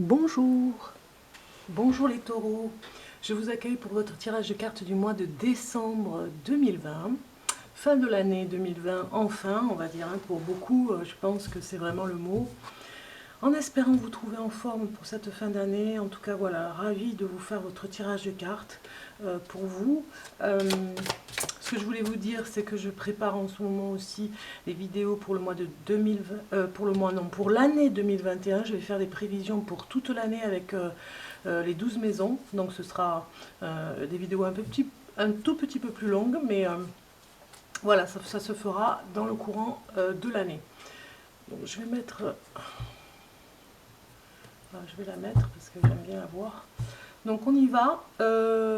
Bonjour, bonjour les taureaux, je vous accueille pour votre tirage de cartes du mois de décembre 2020, fin de l'année 2020, enfin on va dire, hein, pour beaucoup je pense que c'est vraiment le mot, en espérant vous trouver en forme pour cette fin d'année. En tout cas voilà, ravi de vous faire votre tirage de cartes pour vous. Ce que je voulais vous dire, c'est que je prépare en ce moment aussi les vidéos pour le mois de 2020, pour l'année 2021. Je vais faire des prévisions pour toute l'année avec les 12 maisons. Donc ce sera des vidéos un tout petit peu plus longues, mais voilà, ça se fera dans le courant de l'année. Donc je vais mettre, je vais la mettre parce que j'aime bien la voir. Donc on y va,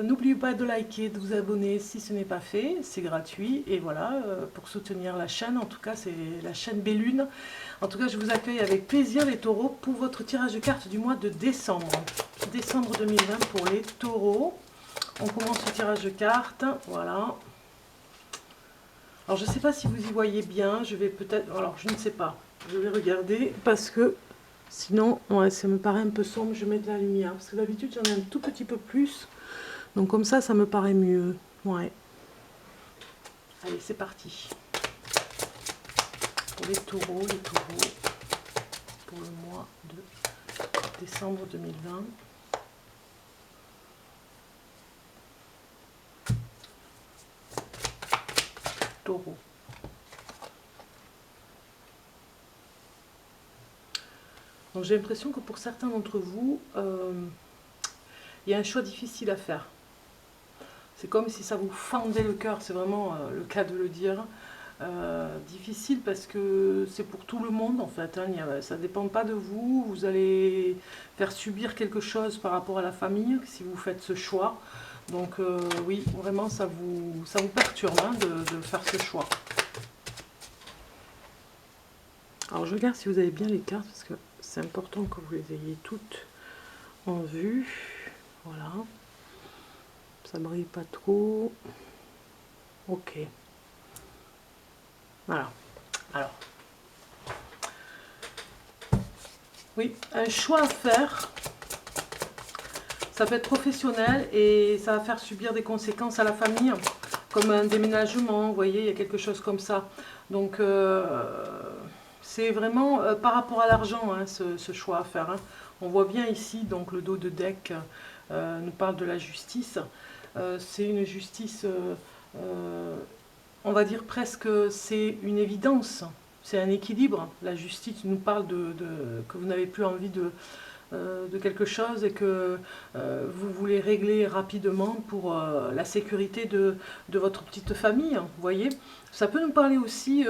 n'oubliez pas de liker, de vous abonner si ce n'est pas fait, c'est gratuit, et voilà, pour soutenir la chaîne, en tout cas c'est la chaîne Bellune. En tout cas je vous accueille avec plaisir les taureaux pour votre tirage de cartes du mois de décembre. Décembre 2020 pour les taureaux. On commence le tirage de cartes, voilà. Alors je ne sais pas si vous y voyez bien, je vais peut-être, alors je ne sais pas, je vais regarder parce que sinon, ouais, ça me paraît un peu sombre, je mets de la lumière. Parce que d'habitude, j'en ai un tout petit peu plus. Donc comme ça me paraît mieux. Ouais. Allez, c'est parti. Pour les taureaux, pour le mois de décembre 2020. Taureau. Donc j'ai l'impression que pour certains d'entre vous, il y a un choix difficile à faire. C'est comme si ça vous fendait le cœur, c'est vraiment le cas de le dire. Difficile parce que c'est pour tout le monde en fait, hein. Ça ne dépend pas de vous, vous allez faire subir quelque chose par rapport à la famille si vous faites ce choix. Donc oui, vraiment ça vous perturbe, hein, de faire ce choix. Alors je regarde si vous avez bien les cartes parce que c'est important que vous les ayez toutes en vue. Voilà. Ça brille pas trop. Ok. Voilà. Alors. Oui, un choix à faire. Ça peut être professionnel et ça va faire subir des conséquences à la famille, comme un déménagement, vous voyez, il y a quelque chose comme ça. Donc c'est vraiment par rapport à l'argent, hein, ce choix à faire, hein. On voit bien ici, donc le dos de deck nous parle de la justice. C'est une justice, on va dire presque, c'est une évidence, c'est un équilibre. La justice nous parle que vous n'avez plus envie de quelque chose et que vous voulez régler rapidement pour la sécurité de votre petite famille, vous voyez. Ça peut nous parler aussi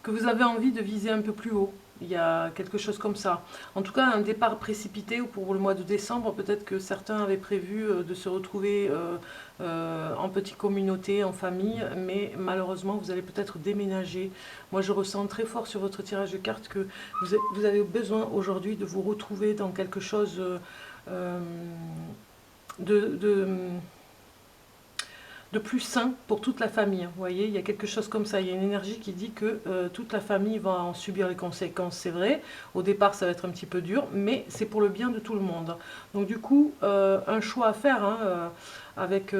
que vous avez envie de viser un peu plus haut. Il y a quelque chose comme ça. En tout cas, un départ précipité pour le mois de décembre. Peut-être que certains avaient prévu de se retrouver en petite communauté, en famille, mais malheureusement, vous allez peut-être déménager. Moi, je ressens très fort sur votre tirage de cartes que vous avez besoin aujourd'hui de vous retrouver dans quelque chose de plus sain pour toute la famille. Vous voyez, il y a quelque chose comme ça. Il y a une énergie qui dit que toute la famille va en subir les conséquences. C'est vrai, au départ ça va être un petit peu dur, mais c'est pour le bien de tout le monde. Donc du coup, un choix à faire, hein, avec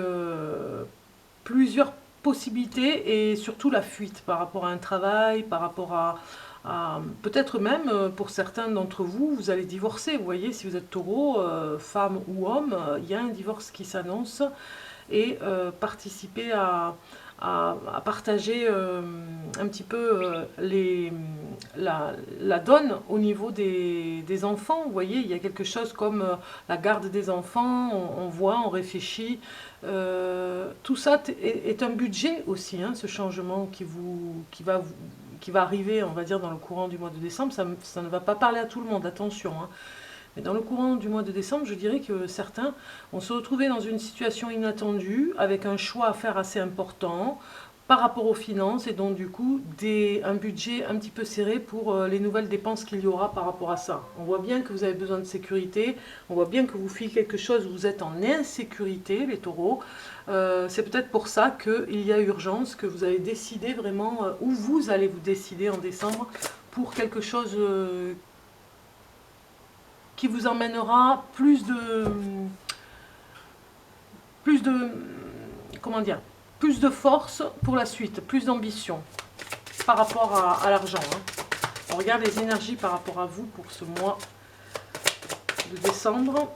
plusieurs possibilités et surtout la fuite par rapport à un travail, par rapport à peut-être même pour certains d'entre vous, vous allez divorcer. Vous voyez, si vous êtes taureau, femme ou homme, il y a un divorce qui s'annonce et participer à partager un petit peu la donne au niveau des enfants. Vous voyez, il y a quelque chose comme la garde des enfants, on voit, on réfléchit. Tout ça est un budget aussi, hein, ce changement qui va arriver, on va dire, dans le courant du mois de décembre. Ça ne va pas parler à tout le monde, attention, hein. Mais dans le courant du mois de décembre, je dirais que certains vont se retrouver dans une situation inattendue, avec un choix à faire assez important par rapport aux finances, et donc du coup un budget un petit peu serré pour les nouvelles dépenses qu'il y aura par rapport à ça. On voit bien que vous avez besoin de sécurité, on voit bien que vous faites quelque chose, vous êtes en insécurité, les taureaux. C'est peut-être pour ça qu'il y a urgence, que vous avez décidé vraiment, où vous allez vous décider en décembre pour quelque chose qui vous emmènera comment dire, plus de force pour la suite, plus d'ambition par rapport à l'argent. On regarde les énergies par rapport à vous pour ce mois de décembre.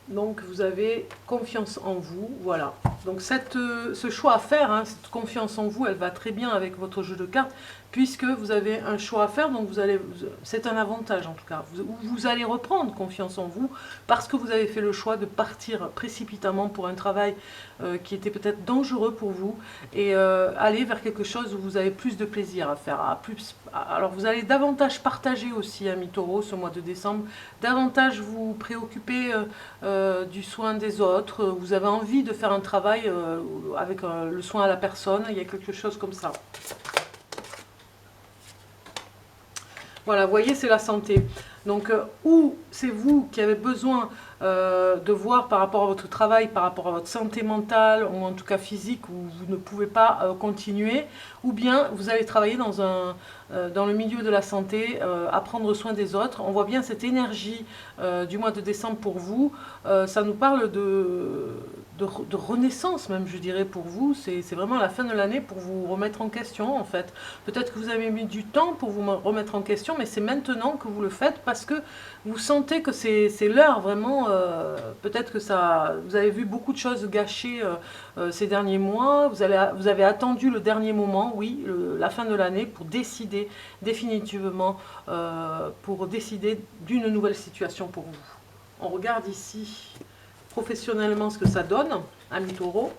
Donc vous avez confiance en vous, voilà. Donc ce choix à faire, cette confiance en vous, elle va très bien avec votre jeu de cartes, puisque vous avez un choix à faire, donc c'est un avantage en tout cas. Vous allez reprendre confiance en vous, parce que vous avez fait le choix de partir précipitamment pour un travail qui était peut-être dangereux pour vous, et aller vers quelque chose où vous avez plus de plaisir à faire. Alors vous allez davantage partager aussi, amis taureaux, ce mois de décembre, davantage vous préoccuper du soin des autres, vous avez envie de faire un travail avec le soin à la personne, il y a quelque chose comme ça. Voilà, vous voyez, c'est la santé. Donc, ou c'est vous qui avez besoin de voir par rapport à votre travail, par rapport à votre santé mentale, ou en tout cas physique, où vous ne pouvez pas continuer, ou bien vous allez travailler dans le milieu de la santé, à prendre soin des autres. On voit bien cette énergie du mois de décembre pour vous. Ça nous parle de renaissance même, je dirais, pour vous. C'est vraiment la fin de l'année pour vous remettre en question, en fait. Peut-être que vous avez mis du temps pour vous remettre en question, mais c'est maintenant que vous le faites parce que vous sentez que c'est l'heure, vraiment. Peut-être que vous avez vu beaucoup de choses gâchées ces derniers mois. Vous avez attendu le dernier moment, oui, la fin de l'année, pour décider définitivement, pour décider d'une nouvelle situation pour vous. On regarde ici professionnellement ce que ça donne, amis taureaux.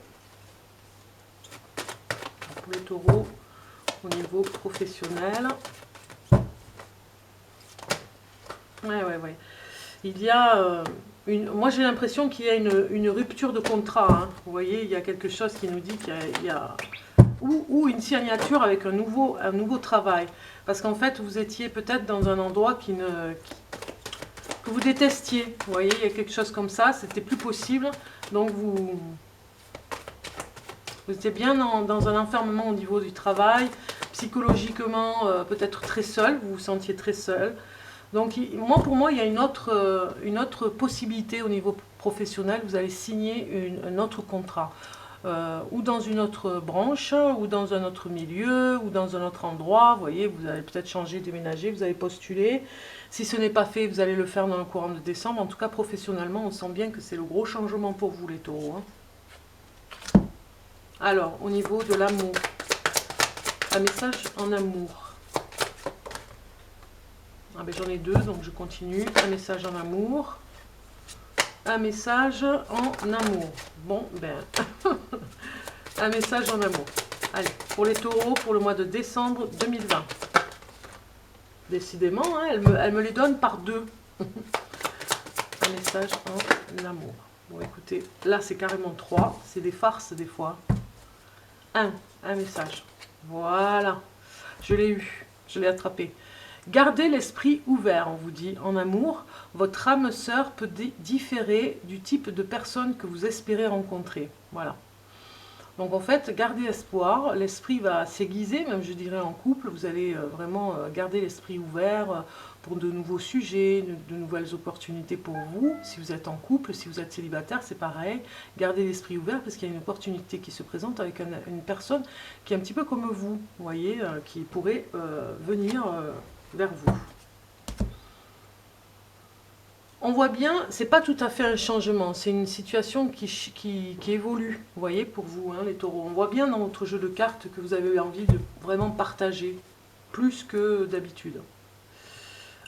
Pour les taureaux, au niveau professionnel. Ouais. Il y a moi j'ai l'impression qu'il y a une rupture de contrat. Vous voyez, il y a quelque chose qui nous dit qu'il y a ou une signature avec un nouveau travail. Parce qu'en fait, vous étiez peut-être dans un endroit que vous détestiez. Vous voyez, il y a quelque chose comme ça, c'était plus possible. Donc vous étiez bien dans un enfermement au niveau du travail. Psychologiquement, peut-être très seul, vous vous sentiez très seul. Donc pour moi, il y a une autre possibilité au niveau professionnel. Vous allez signer un autre contrat. Ou dans une autre branche, ou dans un autre milieu, ou dans un autre endroit. Vous voyez, vous allez peut-être changer, déménager, vous allez postuler. Si ce n'est pas fait, vous allez le faire dans le courant de décembre. En tout cas, professionnellement, on sent bien que c'est le gros changement pour vous, les taureaux. Alors, au niveau de l'amour, un message en amour. Ah ben, j'en ai deux, donc je continue. Un message en amour. Un message en amour. Bon, ben, un message en amour. Allez, pour les taureaux, pour le mois de décembre 2020. Décidément, elle me les donne par deux. Un message en amour. Bon, écoutez, là, c'est carrément 3. C'est des farces, des fois. Un message. Voilà. Je l'ai eu. Je l'ai attrapé. Gardez l'esprit ouvert, on vous dit, en amour. Votre âme sœur peut différer du type de personne que vous espérez rencontrer. Voilà. Donc en fait, gardez espoir. L'esprit va s'aiguiser, même je dirais en couple. Vous allez vraiment garder l'esprit ouvert pour de nouveaux sujets, de nouvelles opportunités pour vous. Si vous êtes en couple, si vous êtes célibataire, c'est pareil. Gardez l'esprit ouvert parce qu'il y a une opportunité qui se présente avec une personne qui est un petit peu comme vous voyez, qui pourrait venir vers vous. On voit bien, c'est pas tout à fait un changement, c'est une situation qui évolue, vous voyez, pour vous, les taureaux. On voit bien dans votre jeu de cartes que vous avez envie de vraiment partager, plus que d'habitude.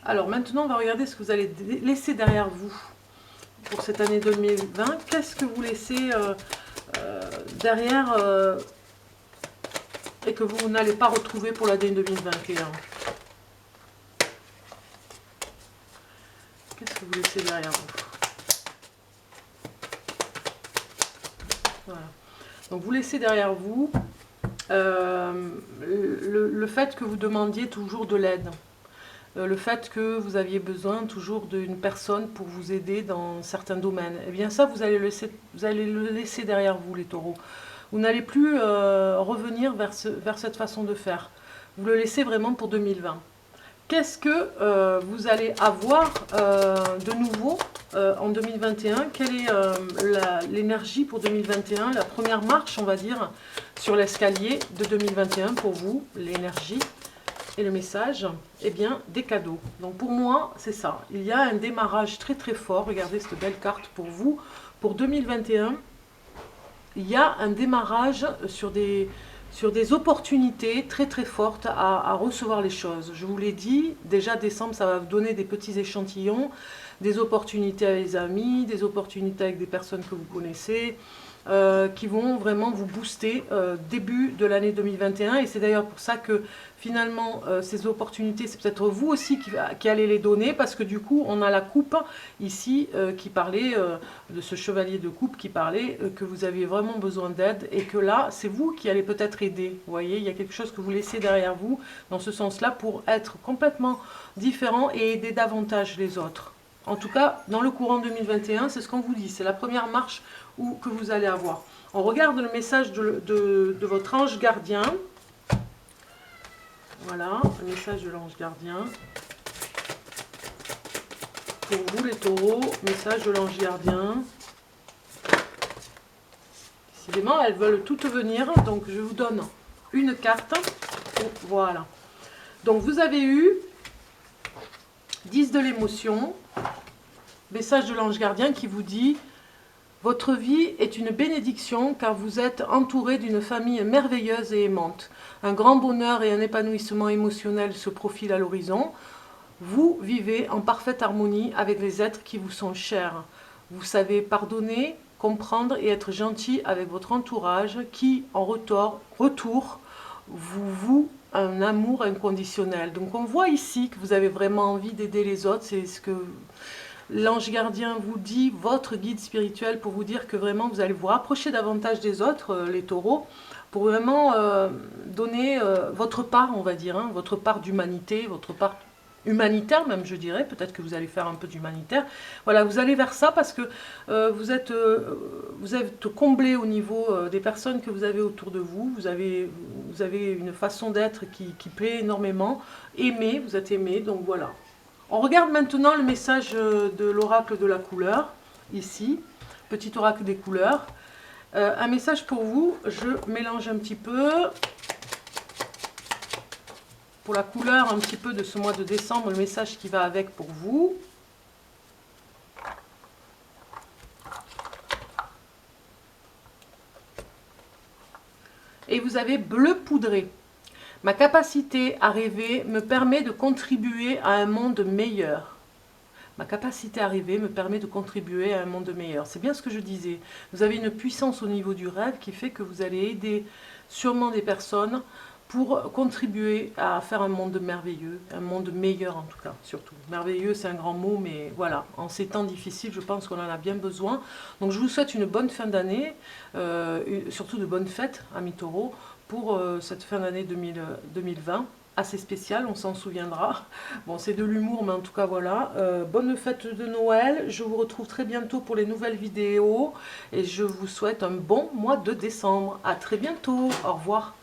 Alors maintenant, on va regarder ce que vous allez laisser derrière vous pour cette année 2020. Qu'est-ce que vous laissez derrière et que vous n'allez pas retrouver pour l'année 2021 ? Qu'est-ce que vous laissez derrière vous? Voilà. Donc vous laissez derrière vous le fait que vous demandiez toujours de l'aide. Le fait que vous aviez besoin toujours d'une personne pour vous aider dans certains domaines. Eh bien ça, vous allez le laisser derrière vous, les taureaux. Vous n'allez plus revenir vers cette façon de faire. Vous le laissez vraiment pour 2020. Qu'est-ce que vous allez avoir de nouveau en 2021? Quelle est l'énergie pour 2021? La première marche, on va dire, sur l'escalier de 2021 pour vous, l'énergie et le message, eh bien, des cadeaux. Donc pour moi, c'est ça. Il y a un démarrage très très fort. Regardez cette belle carte pour vous. Pour 2021, il y a un démarrage sur des opportunités très très fortes à recevoir les choses. Je vous l'ai dit, déjà décembre, ça va vous donner des petits échantillons, des opportunités avec les amis, des opportunités avec des personnes que vous connaissez, qui vont vraiment vous booster début de l'année 2021. Et c'est d'ailleurs pour ça que finalement ces opportunités, c'est peut-être vous aussi qui allez les donner, parce que du coup on a la coupe ici qui parlait de ce chevalier de coupe qui parlait que vous aviez vraiment besoin d'aide, et que là c'est vous qui allez peut-être aider. Vous voyez, il y a quelque chose que vous laissez derrière vous dans ce sens-là pour être complètement différent et aider davantage les autres. En tout cas, dans le courant 2021, c'est ce qu'on vous dit. C'est la première marche que vous allez avoir. On regarde le message de votre ange gardien. Voilà, le message de l'ange gardien. Pour vous les taureaux, message de l'ange gardien. Décidément, elles veulent toutes venir. Donc, je vous donne une carte. Voilà. Donc, vous avez eu 10 de l'émotion. Message de l'ange gardien qui vous dit: votre vie est une bénédiction car vous êtes entouré d'une famille merveilleuse et aimante. Un grand bonheur et un épanouissement émotionnel se profilent à l'horizon. Vous vivez en parfaite harmonie avec les êtres qui vous sont chers. Vous savez pardonner, comprendre et être gentil avec votre entourage qui, en retour, vous voue un amour inconditionnel. Donc on voit ici que vous avez vraiment envie d'aider les autres. C'est ce que l'ange gardien vous dit, votre guide spirituel, pour vous dire que vraiment vous allez vous rapprocher davantage des autres, les taureaux, pour vraiment donner votre part, on va dire, hein, votre part d'humanité, votre part humanitaire même, je dirais. Peut-être que vous allez faire un peu d'humanitaire. Voilà, vous allez vers ça parce que vous êtes comblé au niveau des personnes que vous avez autour de vous. Vous avez une façon d'être qui plaît énormément. Aimé, vous êtes aimé, donc voilà. On regarde maintenant le message de l'oracle de la couleur, ici, petit oracle des couleurs. Un message pour vous, je mélange un petit peu. Pour la couleur un petit peu de ce mois de décembre, le message qui va avec pour vous. Et vous avez bleu poudré. Ma capacité à rêver me permet de contribuer à un monde meilleur. Ma capacité à rêver me permet de contribuer à un monde meilleur. C'est bien ce que je disais. Vous avez une puissance au niveau du rêve qui fait que vous allez aider sûrement des personnes pour contribuer à faire un monde merveilleux, un monde meilleur en tout cas, surtout. Merveilleux, c'est un grand mot, mais voilà, en ces temps difficiles, je pense qu'on en a bien besoin. Donc je vous souhaite une bonne fin d'année, surtout de bonnes fêtes, amis taureaux, pour cette fin d'année 2020. Assez spécial, on s'en souviendra. Bon, c'est de l'humour, mais en tout cas, voilà. Bonne fête de Noël. Je vous retrouve très bientôt pour les nouvelles vidéos. Et je vous souhaite un bon mois de décembre. À très bientôt. Au revoir.